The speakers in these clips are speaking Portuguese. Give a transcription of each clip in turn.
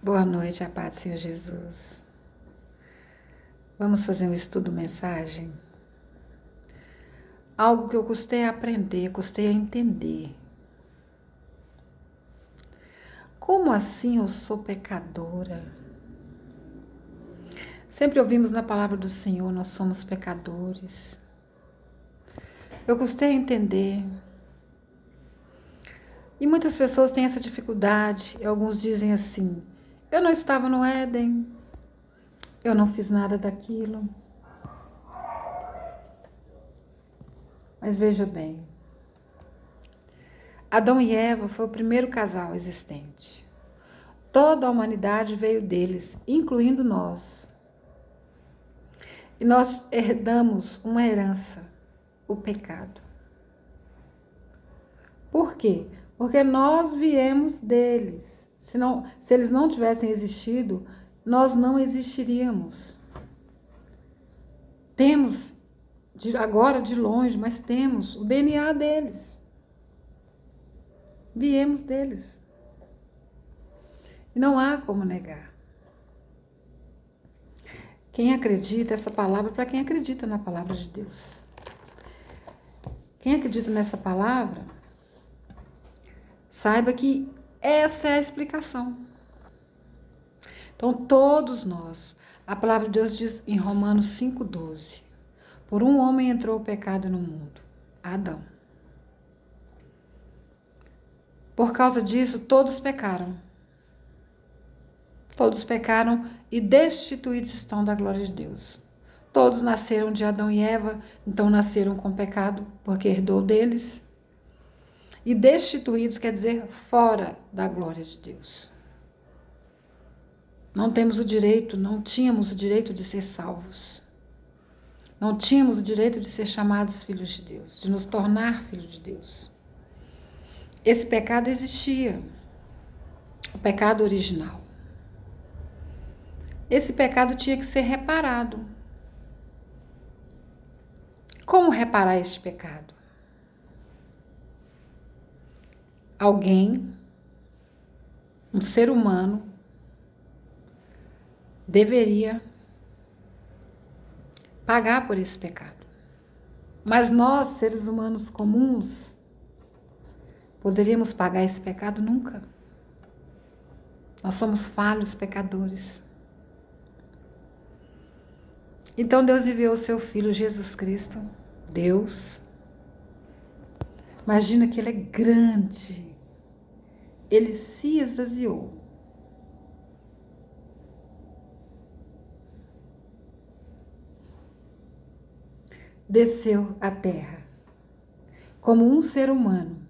Boa noite, a paz do Senhor Jesus. Vamos fazer um estudo mensagem? Algo que eu custei a aprender, custei a entender. Como assim eu sou pecadora? Sempre ouvimos na palavra do Senhor, nós somos pecadores. Eu custei a entender. E muitas pessoas têm essa dificuldade. E alguns dizem assim: eu não estava no Éden, eu não fiz nada daquilo. Mas veja bem, Adão e Eva foi o primeiro casal existente. Toda a humanidade veio deles, incluindo nós. E nós herdamos uma herança, o pecado. Por quê? Porque nós viemos deles. Se eles não tivessem existido, nós não existiríamos. Temos, agora de longe, mas temos o DNA deles. Viemos deles. E não há como negar. Quem acredita, essa palavra, para quem acredita na palavra de Deus. Quem acredita nessa palavra, saiba que essa é a explicação. Então, todos nós, a palavra de Deus diz em Romanos 5,12, por um homem entrou o pecado no mundo, Adão. Por causa disso, todos pecaram. Todos pecaram e destituídos estão da glória de Deus. Todos nasceram de Adão e Eva, então nasceram com pecado, porque herdou deles. E destituídos quer dizer fora da glória de Deus. Não temos o direito, não tínhamos o direito de ser salvos. Não tínhamos o direito de ser chamados filhos de Deus, de nos tornar filhos de Deus. Esse pecado existia, o pecado original. Esse pecado tinha que ser reparado. Como reparar este pecado? Alguém, um ser humano, deveria pagar por esse pecado. Mas nós, seres humanos comuns, poderíamos pagar esse pecado? Nunca. Nós somos falhos pecadores. Então Deus enviou o seu Filho Jesus Cristo, Deus. Imagina que Ele é grande. Ele se esvaziou. Desceu à terra como um ser humano.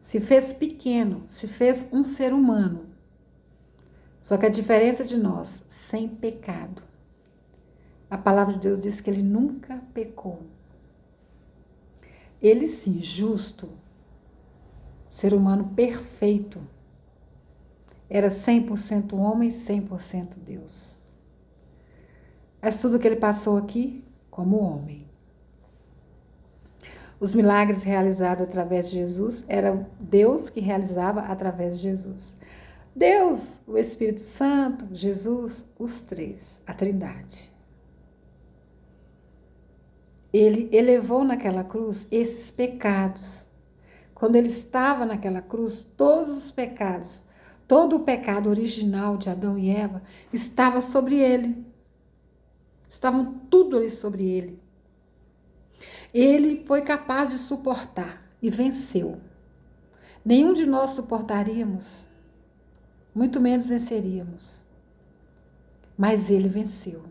Se fez pequeno, se fez um ser humano. Só que a diferença de nós, sem pecado. A palavra de Deus diz que Ele nunca pecou. Ele sim, justo, ser humano perfeito. Era 100% homem, 100% Deus. Mas tudo que Ele passou aqui, como homem. Os milagres realizados através de Jesus, era Deus que realizava através de Jesus. Deus, o Espírito Santo, Jesus, os três, a Trindade. Ele elevou naquela cruz esses pecados. Quando ele estava naquela cruz, todos os pecados, todo o pecado original de Adão e Eva estava sobre ele. Estavam tudo ali sobre ele. Ele foi capaz de suportar e venceu. Nenhum de nós suportaríamos, muito menos venceríamos. Mas ele venceu.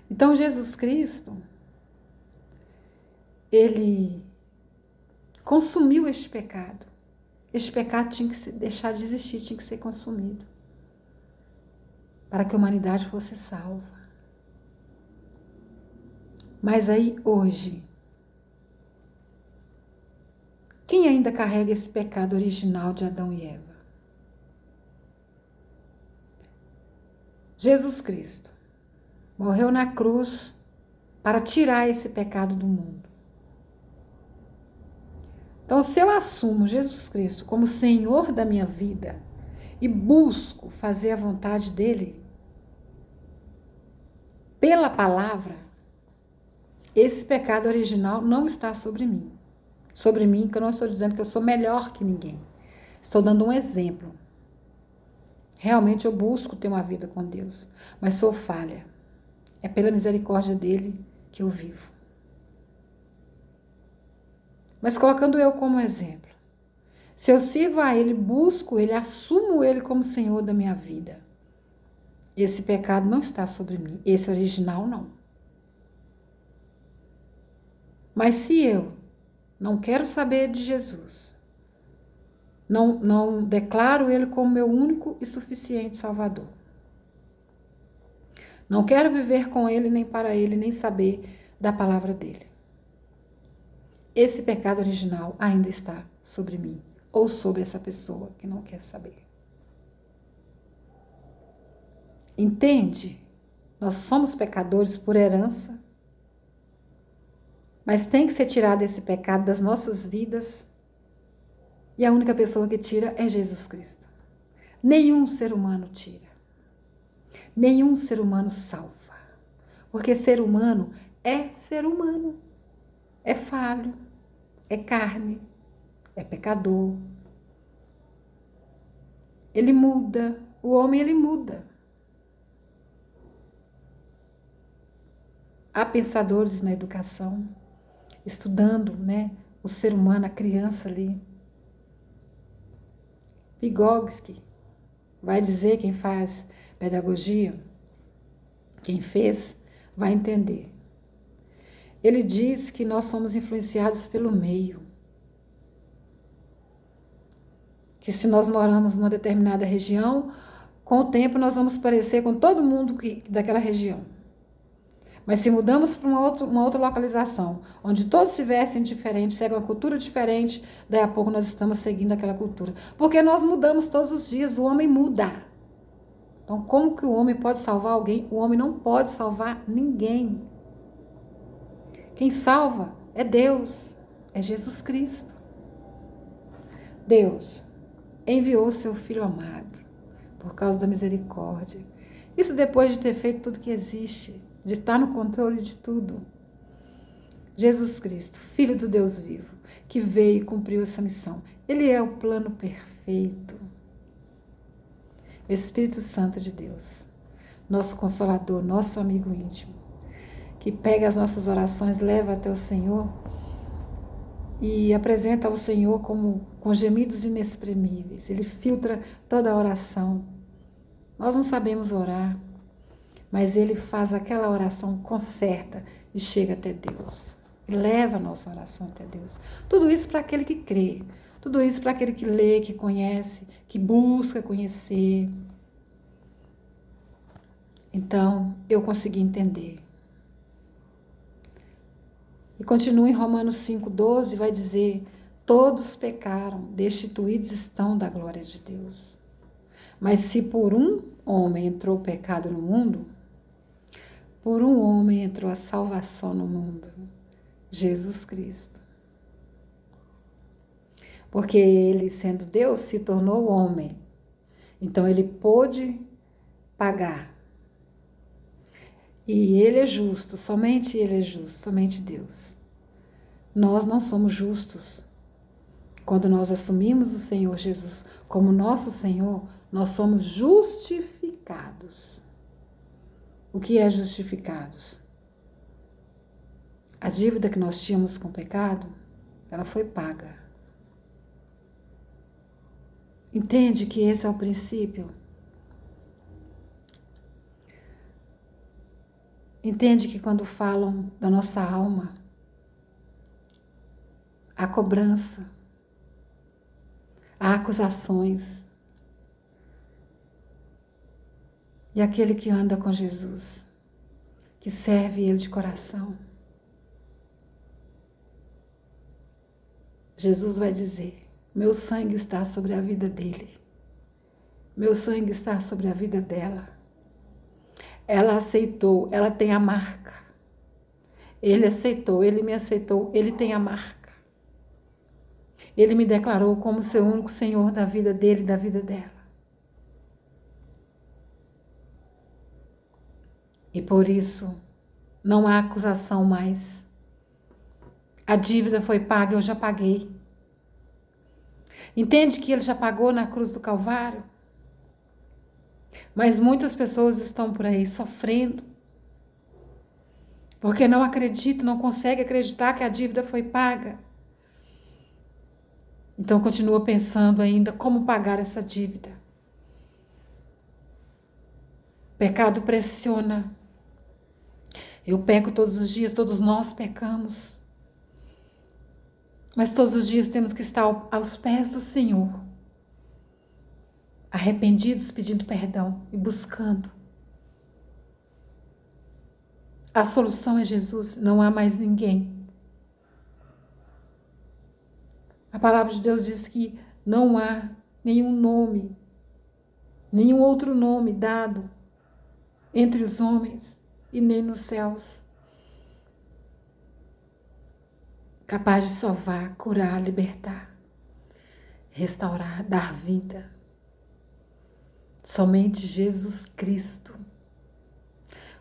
Então Jesus Cristo, ele consumiu este pecado. Este pecado tinha que deixar de existir, tinha que ser consumido. Para que a humanidade fosse salva. Mas aí, hoje, quem ainda carrega esse pecado original de Adão e Eva? Jesus Cristo morreu na cruz para tirar esse pecado do mundo. Então, se eu assumo Jesus Cristo como Senhor da minha vida e busco fazer a vontade dele pela palavra, esse pecado original não está sobre mim. Sobre mim, que eu não estou dizendo que eu sou melhor que ninguém. Estou dando um exemplo. Realmente eu busco ter uma vida com Deus, mas sou falha. É pela misericórdia dele que eu vivo. Mas colocando eu como exemplo, se eu sirvo a ele, busco ele, assumo ele como Senhor da minha vida, esse pecado não está sobre mim, esse original não. Mas se eu não quero saber de Jesus, não declaro ele como meu único e suficiente Salvador, não quero viver com ele, nem para ele, nem saber da palavra dele, esse pecado original ainda está sobre mim, ou sobre essa pessoa que não quer saber. Entende? Nós somos pecadores por herança, mas tem que ser tirado esse pecado das nossas vidas, e a única pessoa que tira é Jesus Cristo. Nenhum ser humano tira. Nenhum ser humano salva. Porque ser humano, é falho, é carne, é pecador. Ele muda, o homem ele muda. Há pensadores na educação, estudando, né, o ser humano, a criança ali. Vygotsky vai dizer, quem faz pedagogia, quem fez, vai entender. Ele diz que nós somos influenciados pelo meio. Que se nós moramos numa determinada região, com o tempo nós vamos parecer com todo mundo daquela região. Mas se mudamos para uma outra localização, onde todos se vestem diferente, seguem uma cultura diferente, daí a pouco nós estamos seguindo aquela cultura. Porque nós mudamos todos os dias, o homem muda. Então, como que o homem pode salvar alguém? O homem não pode salvar ninguém. Quem salva é Deus, é Jesus Cristo. Deus enviou seu Filho amado por causa da misericórdia. Isso depois de ter feito tudo que existe, de estar no controle de tudo. Jesus Cristo, Filho do Deus vivo, que veio e cumpriu essa missão. Ele é o plano perfeito. O Espírito Santo de Deus, nosso Consolador, nosso amigo íntimo, que pega as nossas orações, leva até o Senhor e apresenta ao Senhor com gemidos inexprimíveis. Ele filtra toda a oração. Nós não sabemos orar, mas Ele faz aquela oração, conserta e chega até Deus. E leva a nossa oração até Deus. Tudo isso para aquele que crê. Tudo isso para aquele que lê, que conhece, que busca conhecer. Então, eu consegui entender. E continua em Romanos 5,12, vai dizer: todos pecaram, destituídos estão da glória de Deus. Mas se por um homem entrou o pecado no mundo, por um homem entrou a salvação no mundo, Jesus Cristo. Porque ele, sendo Deus, se tornou homem. Então ele pôde pagar. E ele é justo, somente ele é justo, somente Deus. Nós não somos justos. Quando nós assumimos o Senhor Jesus como nosso Senhor, nós somos justificados. O que é justificados? A dívida que nós tínhamos com o pecado, ela foi paga. Entende que esse é o princípio? Entende que quando falam da nossa alma, há cobrança, há acusações. E aquele que anda com Jesus, que serve Ele de coração, Jesus vai dizer: meu sangue está sobre a vida dele. Meu sangue está sobre a vida dela. Ela aceitou, ela tem a marca. Ele aceitou, ele me aceitou, ele tem a marca. Ele me declarou como seu único Senhor da vida dele e da vida dela. E por isso, não há acusação mais. A dívida foi paga, eu já paguei. Entende que ele já pagou na cruz do Calvário? Mas muitas pessoas estão por aí sofrendo, porque não acreditam, não conseguem acreditar que a dívida foi paga. Então continua pensando ainda como pagar essa dívida. Pecado pressiona. Eu peco todos os dias, todos nós pecamos. Mas todos os dias temos que estar aos pés do Senhor, arrependidos, pedindo perdão e buscando. A solução é Jesus, não há mais ninguém. A palavra de Deus diz que não há nenhum nome, nenhum outro nome dado entre os homens e nem nos céus, capaz de salvar, curar, libertar, restaurar, dar vida. Somente Jesus Cristo,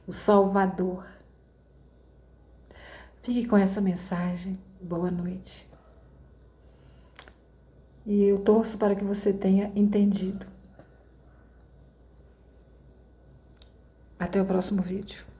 o Salvador. Fique com essa mensagem. Boa noite. E eu torço para que você tenha entendido. Até o próximo vídeo.